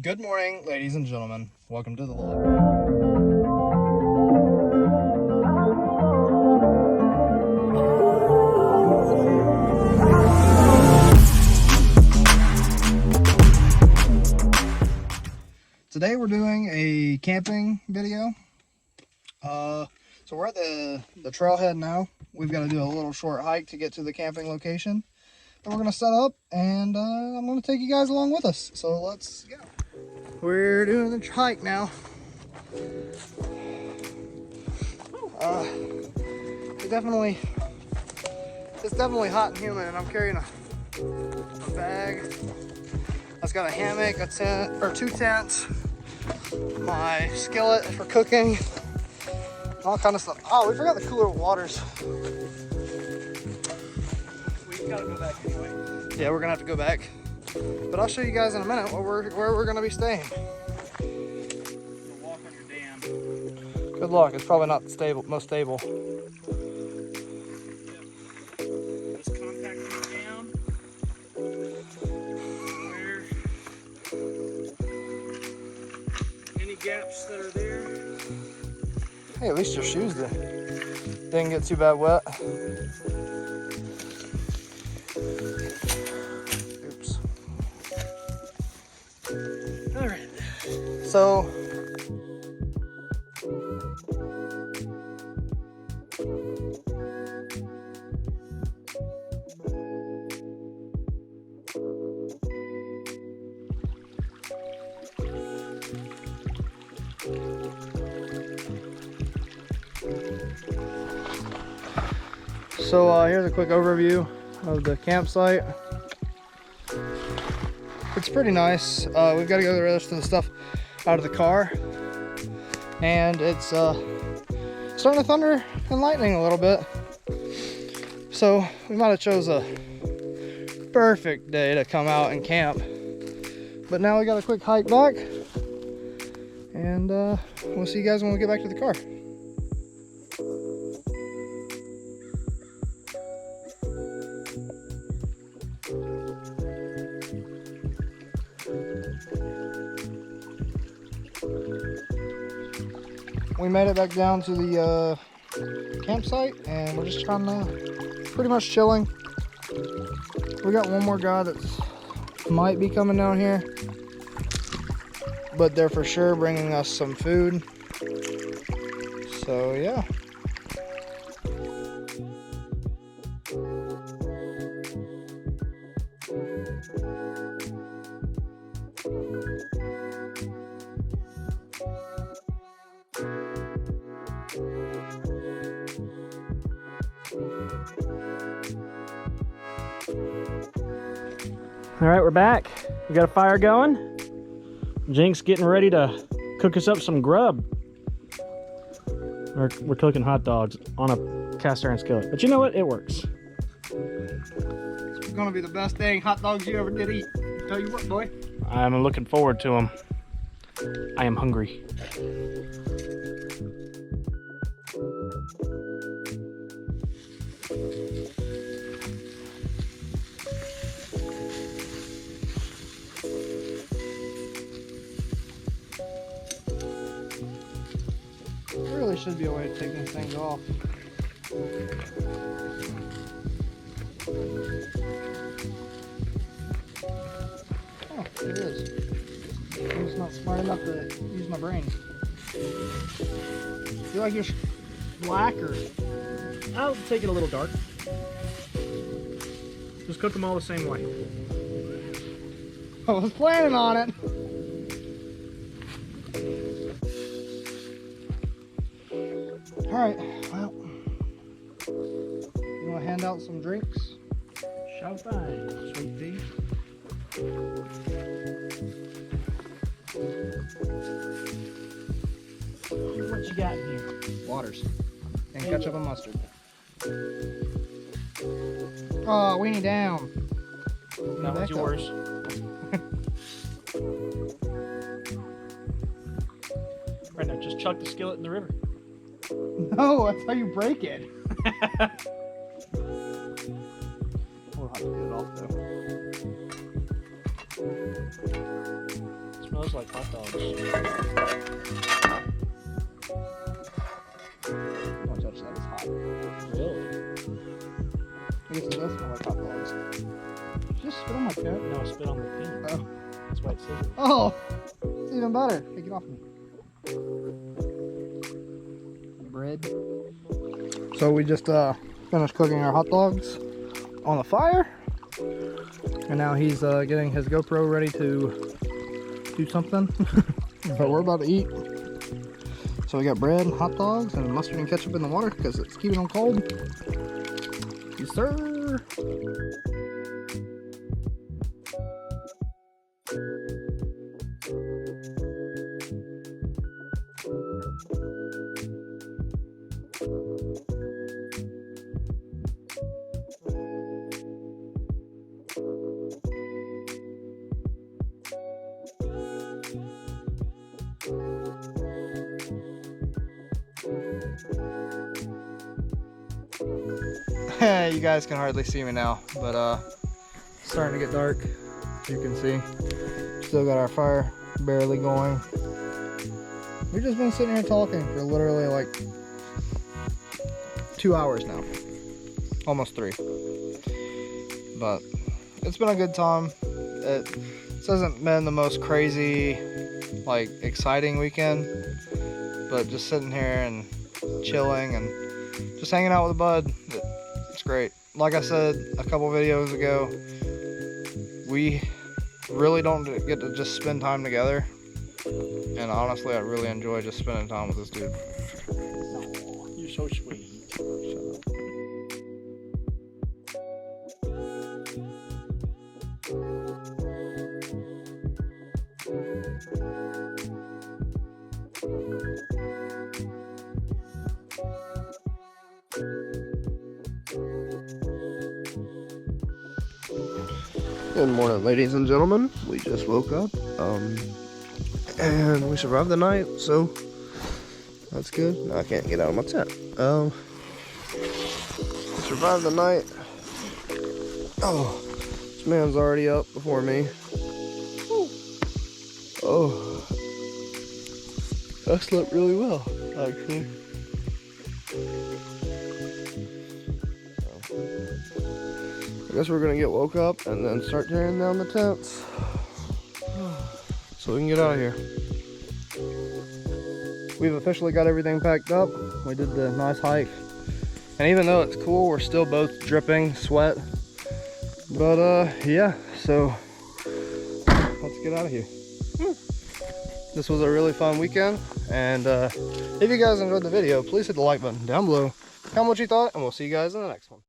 Good morning, ladies and gentlemen. Welcome to the vlog. Today we're doing a camping video. So we're at the trailhead now. We've got to do a little short hike to get to the camping location. Then we're going to set up and I'm going to take you guys along with us. So let's go. We're doing the hike now. It's definitely hot and humid, and I'm carrying a bag that's got a hammock, a tent, or 2 tents, my skillet for cooking, all kind of stuff. Oh, we forgot the cooler waters. We gotta go back anyway. Yeah, we're gonna have to go back, but I'll show you guys in a minute where we're gonna be staying. Walk on your dam. Good luck. It's probably not the most stable. Just contact your dam. Where any gaps that are there. Hey, at least your shoes didn't get too bad wet. Oops. All right. So here's a quick overview of the campsite. It's pretty nice. We've got to get the rest of the stuff out of the car, and it's starting to thunder and lightning a little bit. So we might have chose a perfect day to come out and camp. But now we got a quick hike back, and we'll see you guys when we get back to the car. We made it back down to the campsite, and we're just kind of pretty much chilling. We got one more guy that might be coming down here, but they're for sure bringing us some food. So yeah. All right, we're back. We got a fire going. Jinx getting ready to cook us up some grub. We're cooking hot dogs on a cast iron skillet. But you know what? It works. It's gonna be the best dang hot dogs you ever did eat. Tell you what, boy. I'm looking forward to them. I am hungry. There really should be a way to take these things off. Oh, there it is. I'm just not smart enough to use my brain. Feel like you're black, or I'll take it a little dark. Just cook them all the same way. I was planning on it. All right, well, you want to hand out some drinks? Shall fine, sweet pea. What you got in here? Waters and ketchup and mustard. Oh, weenie down. That was yours. Right now, just chuck the skillet in the river. No, that's how you break it. We'll have to get it off though. smells like hot dogs. Don't touch that, it's hot. Really? I guess it does smell like hot dogs. Just spit on my coat. No, spit on the pin. Oh. That's why it's scissors. Oh, it's even better. Hey, get off me. Bread. So we just finished cooking our hot dogs on the fire. And now he's getting his GoPro ready to do something. But we're about to eat. So we got bread, hot dogs, and mustard and ketchup in the water because it's keeping them cold. Yes, sir. You guys can hardly see me now, but it's starting to get dark, as you can see. Still got our fire barely going. We've just been sitting here talking for literally like 2 hours now, almost 3. But it's been a good time. This hasn't been the most crazy, like, exciting weekend, but just sitting here and chilling and just hanging out with the bud. It's great. Like I said a couple videos ago, we really don't get to just spend time together, and honestly I really enjoy just spending time with this dude. Aww, you're so sweet. Shut up. Good morning, ladies and gentlemen. We just woke up, and we survived the night, so that's good. No, I can't get out of my tent. We survived the night. Oh, this man's already up before me. Oh, I slept really well, actually. I guess we're gonna get woke up and then start tearing down the tents so we can get out of here. We've officially got everything packed up. We did the nice hike, and even though it's cool, we're still both dripping sweat. But yeah, so let's get out of here. This was a really fun weekend, and if you guys enjoyed the video, please hit the like button down below, comment what you thought, and we'll see you guys in the next one.